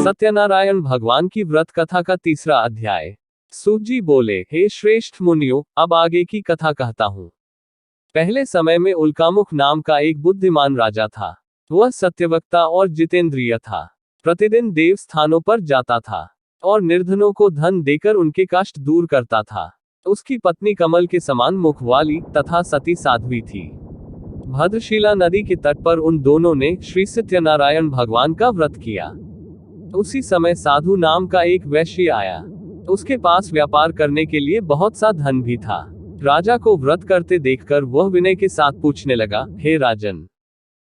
सत्यनारायण भगवान की व्रत कथा का तीसरा अध्याय। सूत जी बोले, हे श्रेष्ठ मुनियों, अब आगे की कथा कहता हूँ। पहले समय में उल्कामुख नाम का एक बुद्धिमान राजा था। वह सत्यवक्ता और जितेंद्रिय था। प्रतिदिन देव स्थानों पर जाता था और निर्धनों को धन देकर उनके कष्ट दूर करता था। उसकी पत्नी कमल के समान मुख वाली तथा सती साध्वी थी। भद्रशिला नदी के तट पर उन दोनों ने श्री सत्यनारायण भगवान का व्रत किया। उसी समय साधु नाम का एक वैश्य आया। उसके पास व्यापार करने के लिए बहुत सा धन भी था। राजा को व्रत करते देखकर वह विनय के साथ पूछने लगा, हे राजन,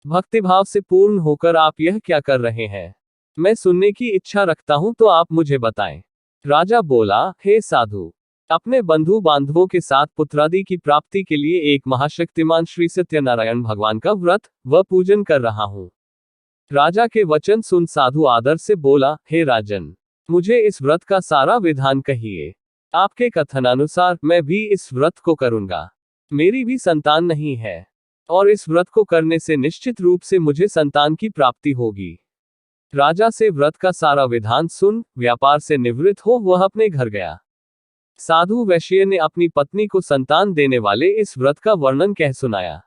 भक्तिभाव से पूर्ण होकर आप यह क्या कर रहे हैं? मैं सुनने की इच्छा रखता हूं, तो आप मुझे बताएं। राजा बोला, हे साधु, अपने बंधु बांधवों के साथ पुत्रादि की प्राप्ति के लिए एक महाशक्तिमान श्री सत्यनारायण भगवान का व्रत व पूजन कर रहा हूं। राजा के वचन सुन साधु आदर से बोला, हे राजन, मुझे इस व्रत का सारा विधान कहिए। आपके कथनानुसार मैं भी इस व्रत को करूंगा। मेरी भी संतान नहीं है और इस व्रत को करने से निश्चित रूप से मुझे संतान की प्राप्ति होगी। राजा से व्रत का सारा विधान सुन व्यापार से निवृत्त हो वह अपने घर गया। साधु वैश्य ने अपनी पत्नी को संतान देने वाले इस व्रत का वर्णन कह सुनाया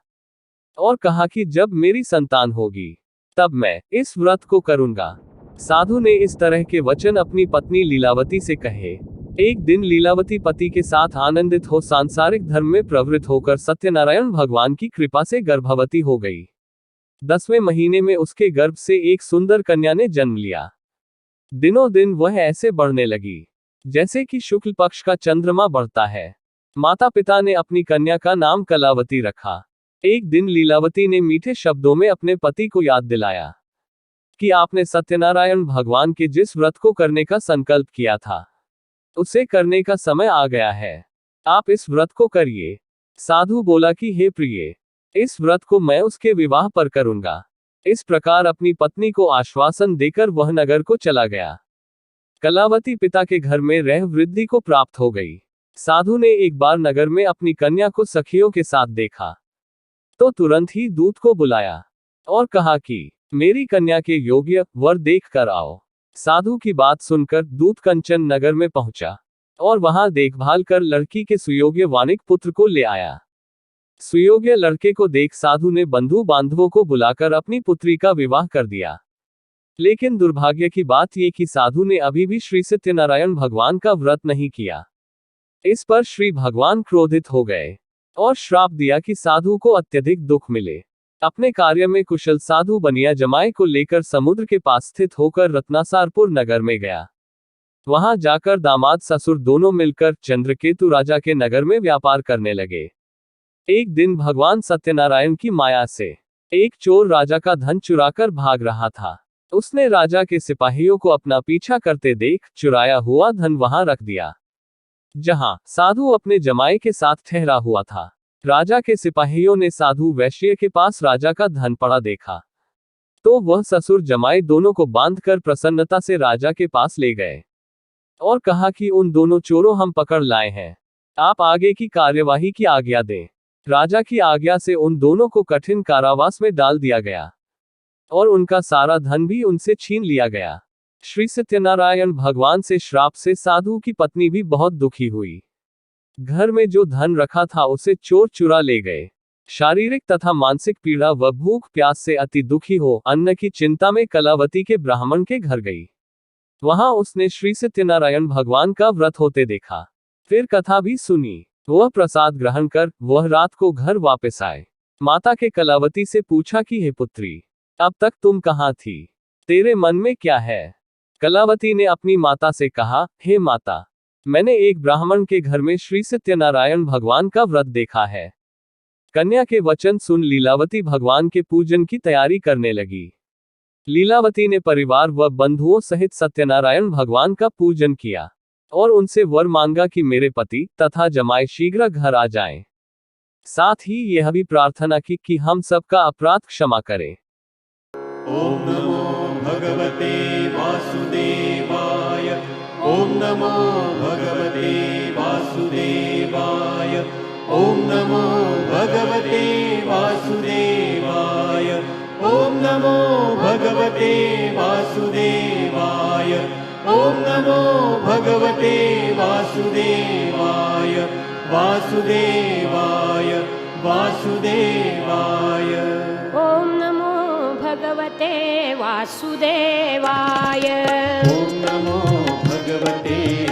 और कहा कि जब मेरी संतान होगी तब मैं इस व्रत को करूंगा। साधु ने इस तरह के वचन अपनी पत्नी लीलावती से कहे। एक दिन लीलावती पति के साथ आनंदित हो सांसारिक धर्म में प्रवृत्त होकर सत्यनारायण भगवान की कृपा से गर्भवती हो गई। 10वें महीने में उसके गर्भ से एक सुंदर कन्या ने जन्म लिया। दिनों दिन वह ऐसे बढ़ने लगी जैसे कि शुक्ल पक्ष का चंद्रमा बढ़ता है। माता पिता ने अपनी कन्या का नाम कलावती रखा। एक दिन लीलावती ने मीठे शब्दों में अपने पति को याद दिलाया कि आपने सत्यनारायण भगवान के जिस व्रत को करने का संकल्प किया था उसे करने का समय आ गया है। आप इस व्रत को करिए। साधु बोला कि हे प्रिय, इस व्रत को मैं उसके विवाह पर करूंगा। इस प्रकार अपनी पत्नी को आश्वासन देकर वह नगर को चला गया। कलावती पिता के घर में रह वृद्धि को प्राप्त हो गई। साधु ने एक बार नगर में अपनी कन्या को सखियों के साथ देखा तो तुरंत ही दूत को बुलाया और कहा कि मेरी कन्या के योग्य वर देख कर आओ। साधु की बात सुनकर दूत कंचन नगर में पहुंचा और वहां देखभाल कर लड़की के सुयोग्य वानिक पुत्र को ले आया। सुयोग्य लड़के को देख साधु ने बंधु बांधवों को बुलाकर अपनी पुत्री का विवाह कर दिया। लेकिन दुर्भाग्य की बात ये कि साधु ने अभी भी श्री सत्यनारायण भगवान का व्रत नहीं किया। इस पर श्री भगवान क्रोधित हो गए और श्राप दिया कि साधु को अत्यधिक दुख मिले। अपने कार्य में कुशल साधु बनिया जमाई को लेकर समुद्र के पास स्थित होकर रत्नासारपुर नगर में गया। वहां जाकर दामाद ससुर दोनों मिलकर चंद्रकेतु राजा के नगर में व्यापार करने लगे। एक दिन भगवान सत्यनारायण की माया से एक चोर राजा का धन चुराकर भाग रहा था। उसने राजा के सिपाहियों को अपना पीछा करते देख चुराया हुआ धन वहां रख दिया जहां साधु अपने जमाई के साथ ठहरा हुआ था। राजा के सिपाहियों ने साधु वैश्य के पास राजा का धन पड़ा देखा तो वह ससुर जमाई दोनों को बांधकर प्रसन्नता से राजा के पास ले गए और कहा कि उन दोनों चोरों हम पकड़ लाए हैं, आप आगे की कार्यवाही की आज्ञा दें। राजा की आज्ञा से उन दोनों को कठिन कारावास में डाल दिया गया और उनका सारा धन भी उनसे छीन लिया गया। श्री सत्यनारायण भगवान से श्राप से साधु की पत्नी भी बहुत दुखी हुई। घर में जो धन रखा था उसे चोर चुरा ले गए। शारीरिक तथा मानसिक पीड़ा व भूख प्यास से अति दुखी हो अन्न की चिंता में कलावती के ब्राह्मण के घर गई। वहां उसने श्री सत्यनारायण भगवान का व्रत होते देखा। फिर कथा भी सुनी। वह प्रसाद ग्रहण कर वह रात को घर वापस आए। माता के कलावती से पूछा कि हे पुत्री, अब तक तुम कहाँ थी? तेरे मन में क्या है? कलावती ने अपनी माता से कहा, हे माता, मैंने एक ब्राह्मण के घर में श्री सत्यनारायण भगवान का व्रत देखा है। कन्या के वचन सुन लीलावती भगवान के पूजन की तैयारी करने लगी। लीलावती ने परिवार व बंधुओं सहित सत्यनारायण भगवान का पूजन किया और उनसे वर मांगा कि मेरे पति तथा जमाई शीघ्र घर आ जाएं। साथ ही यह भी प्रार्थना की कि हम सबका अपराध क्षमा करें। ओम नमो भगवते वासुदेवाय। ओम नमो भगवते वासुदेवाय। ओम नमो भगवते वासुदेवाय। नमो भगवते वासुदेवाय ॐ नमो भगवते वासुदेवाय वासुदेवाय वासुदेवाय ॐ नमो भगवते वासुदेवाय ॐ नमो भगवते